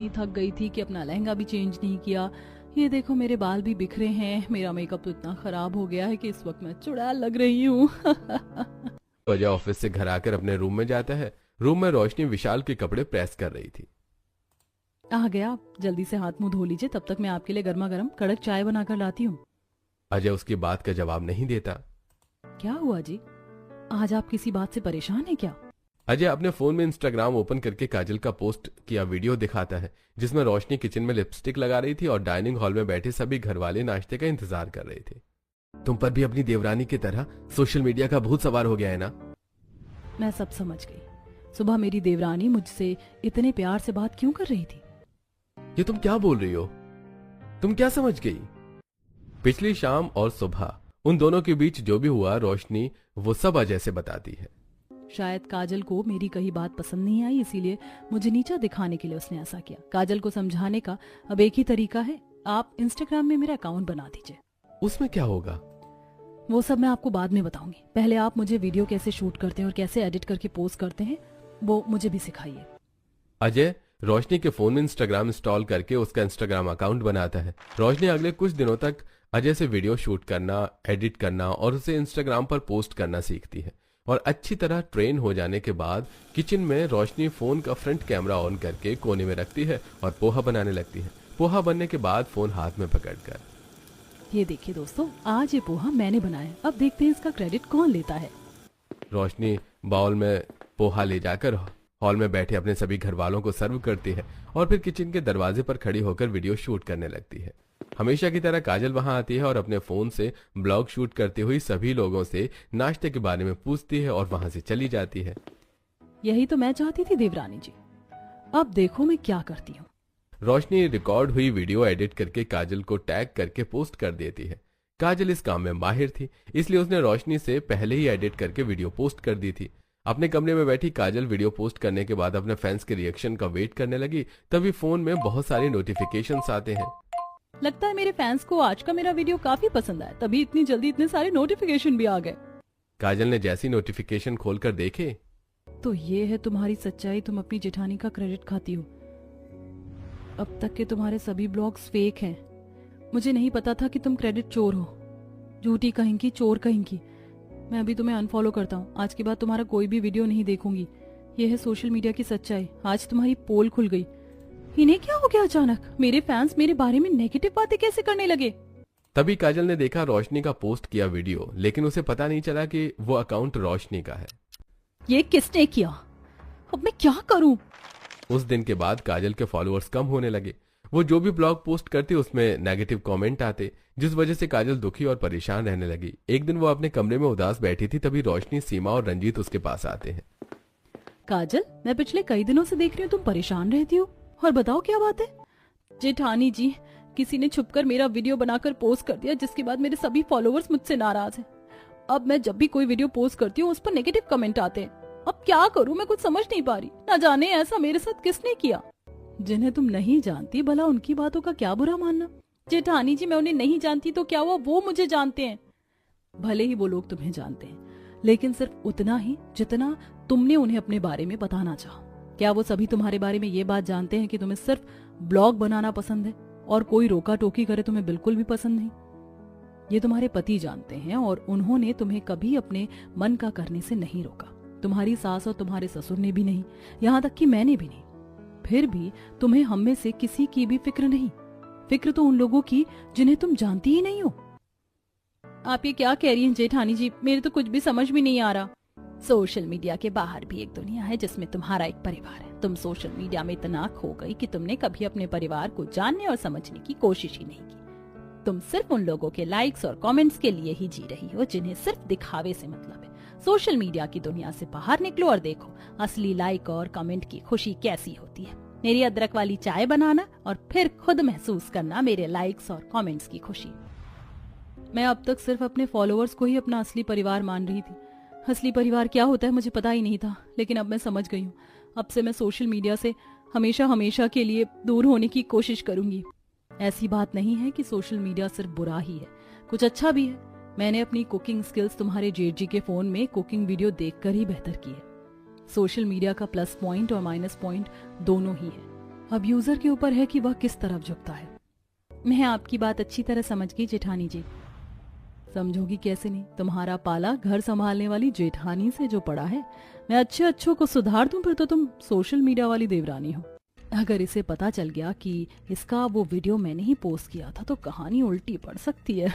थक गई थी कि अपना लहंगा भी चेंज नहीं किया। ये देखो मेरे बाल भी बिखरे हैं, मेरा मेकअप तो इतना खराब हो गया है कि इस वक्त मैं चुड़ैल लग रही हूँ। अजय ऑफिस से घर आकर अपने रूम में जाता है। रूम में रोशनी विशाल के कपड़े प्रेस कर रही थी। आ गया, जल्दी से हाथ मुंह धो लीजिए, तब तक मैं आपके लिए गर्मा गर्म कड़क चाय बनाकर लाती हूँ। अजय उसकी बात का जवाब नहीं देता। क्या हुआ जी, आज आप किसी बात से परेशान हैं क्या? अजय अपने फोन में इंस्टाग्राम ओपन करके काजल का पोस्ट किया वीडियो दिखाता है, जिसमें रोशनी किचन में लिपस्टिक लगा रही थी और डाइनिंग हॉल में बैठे सभी घर वाले नाश्ते का इंतजार कर रहे थे। तुम पर भी अपनी देवरानी की तरह सोशल मीडिया का भूत सवार हो गया है ना? मैं सब समझ गई। सुबह मेरी देवरानी मुझसे इतने प्यार से बात क्यों कर रही थी? ये तुम क्या बोल रही हो? तुम क्या समझ गई? पिछली शाम और सुबह उन दोनों के बीच जो भी हुआ रोशनी वो सब अजय से बताती है। शायद काजल को मेरी कही बात पसंद नहीं आई, इसीलिए मुझे नीचा दिखाने के लिए उसने ऐसा किया। काजल को समझाने का अब एक ही तरीका है, आप इंस्टाग्राम में मेरा अकाउंट बना दीजिए। उसमें क्या होगा? वो सब मैं आपको बाद में बताऊंगी। पहले आप मुझे वीडियो कैसे शूट करते हैं और कैसे एडिट करके पोस्ट करते हैं वो मुझे भी सिखाइए। अजय रोशनी के फोन में इंस्टाग्राम इंस्टॉल करके उसका इंस्टाग्राम अकाउंट बनाता है। रोशनी अगले कुछ दिनों तक अजय से वीडियो शूट करना, एडिट करना और उसे इंस्टाग्राम पर पोस्ट करना सीखती है। और अच्छी तरह ट्रेन हो जाने के बाद किचन में रोशनी फोन का फ्रंट कैमरा ऑन करके कोने में रखती है और पोहा बनाने लगती है। पोहा बनने के बाद फोन हाथ में पकड़कर, ये देखिए दोस्तों, आज ये पोहा मैंने बनाया, अब देखते हैं इसका क्रेडिट कौन लेता है। रोशनी बाउल में पोहा ले जाकर हॉल में बैठे अपने सभी घर वालों को सर्व करती है और फिर किचन के दरवाजे पर खड़ी होकर वीडियो शूट करने लगती है। हमेशा की तरह काजल वहां आती है और अपने फोन से ब्लॉग शूट करती हुई सभी लोगों से नाश्ते के बारे में पूछती है और वहां से चली जाती है। यही तो मैं चाहती थी देवरानी जी, अब देखो मैं क्या करती हूँ। रोशनी रिकॉर्ड हुई वीडियो एडिट करके काजल को टैग करके पोस्ट कर देती है। काजल इस काम में माहिर थी, इसलिए उसने रोशनी से पहले ही एडिट करके वीडियो पोस्ट कर दी थी। अपने कमरे में बैठी काजल वीडियो पोस्ट करने के बाद अपने फैंस के रिएक्शन का वेट करने लगी। तभी फोन में बहुत सारे नोटिफिकेशंस आते हैं। लगता है मेरे फैंस को आज का मेरा वीडियो काफी पसंद आया, तभी इतनी जल्दी इतने सारे नोटिफिकेशन भी आ गए। काजल ने जैसी नोटिफिकेशन खोलकर देखे तो ये है तुम्हारी सच्चाई, तुम अपनी जेठानी का क्रेडिट खाती हो। अब तक के तुम्हारे सभी ब्लॉग्स फेक हैं। मुझे नहीं पता था कि तुम क्रेडिट चोर हो, झूठी कहेंगी, चोर कहेंगी। मैं अभी तुम्हें अनफॉलो करता हूँ, आज के बाद तुम्हारा कोई भी वीडियो नहीं देखूंगी। ये है सोशल मीडिया की सच्चाई, आज तुम्हारी पोल खुल गई। इन्हें क्या हो गया अचानक, मेरे फैंस मेरे बारे में नेगेटिव बातें कैसे करने लगे? तभी काजल ने देखा रोशनी का पोस्ट किया वीडियो, लेकिन उसे पता नहीं चला कि वो अकाउंट रोशनी का है। ये किसने किया? अब मैं क्या करूं? उस दिन के बाद काजल के फॉलोअर्स कम होने लगे। वो जो भी ब्लॉग पोस्ट करती उसमें नेगेटिव कमेंट आते, जिस वजह से काजल दुखी और परेशान रहने लगी। एक दिन वो अपने कमरे में उदास बैठी थी, तभी रोशनी, सीमा और रंजीत उसके पास आते हैं। काजल, मैं पिछले कई दिनों से देख रही हूँ तुम परेशान रहती हो, और बताओ क्या बात है? जेठानी जी, किसी ने छुपकर मेरा वीडियो बनाकर पोस्ट कर दिया, जिसके बाद मेरे सभी फॉलोअर्स मुझसे नाराज हैं। अब मैं जब भी कोई वीडियो पोस्ट करती हूँ उस पर नेगेटिव कमेंट आते हैं। अब क्या करूँ, मैं कुछ समझ नहीं पा रही। ना जाने ऐसा मेरे साथ किसने किया। जिन्हें तुम नहीं जानती, भला उनकी बातों का क्या बुरा मानना। जेठानी जी, मैं उन्हें नहीं जानती तो क्या हुआ, वो मुझे जानते हैं। भले ही वो लोग तुम्हें जानते हैं, लेकिन सिर्फ उतना ही जितना तुमने उन्हें अपने बारे में बताना चाहा। क्या वो सभी तुम्हारे बारे में ये बात जानते हैं कि तुम्हें सिर्फ ब्लॉग बनाना पसंद है और कोई रोका टोकी करे तुम्हें बिल्कुल भी पसंद नहीं? ये तुम्हारे पति जानते हैं और उन्होंने तुम्हें कभी अपने मन का करने से नहीं रोका। तुम्हारी सास और तुम्हारे ससुर ने भी नहीं, यहाँ तक कि मैंने भी नहीं। फिर भी तुम्हें हम में से किसी की भी फिक्र नहीं। फिक्र तो उन लोगों की जिन्हें तुम जानती ही नहीं हो। आप ये क्या कह रही हैं जेठानी जी, मेरे तो कुछ भी समझ में नहीं आ रहा। सोशल मीडिया के बाहर भी एक दुनिया है जिसमें तुम्हारा एक परिवार है। तुम सोशल मीडिया में इतना खो गई कि तुमने कभी अपने परिवार को जानने और समझने की कोशिश ही नहीं की। तुम सिर्फ उन लोगों के लाइक्स और कमेंट्स के लिए ही जी रही हो जिन्हें सिर्फ दिखावे से मतलब है। सोशल मीडिया की दुनिया से बाहर निकलो और देखो असली लाइक और कमेंट की खुशी कैसी होती है। मेरी अदरक वाली चाय बनाना और फिर खुद महसूस करना मेरे लाइक्स और कमेंट्स की खुशी। मैं अब तक सिर्फ अपने फॉलोअर्स को ही अपना असली परिवार मान रही थी। असली परिवार क्या होता है मुझे पता ही नहीं था, लेकिन अब मैं समझ गई हूँ। अब से मैं सोशल मीडिया से हमेशा हमेशा के लिए दूर होने की कोशिश करूंगी। ऐसी बात नहीं है कि सोशल मीडिया सिर्फ बुरा ही है, कुछ अच्छा भी है। मैंने अपनी कुकिंग स्किल्स तुम्हारे जेठ जी के फोन में कुकिंग वीडियो देखकर ही बेहतर की है। सोशल मीडिया का प्लस पॉइंट और माइनस पॉइंट दोनों ही है। अब यूजर के ऊपर है कि वह किस तरफ झुकता है। मैं आपकी बात अच्छी तरह समझ गई जेठानी जी। समझोगी कैसे नहीं, तुम्हारा पाला घर संभालने वाली जेठानी से जो पड़ा है। मैं अच्छे अच्छों को सुधार दूं फिर तो तुम सोशल मीडिया वाली देवरानी हो। अगर इसे पता चल गया कि इसका वो वीडियो मैंने ही पोस्ट किया था तो कहानी उल्टी पड़ सकती है।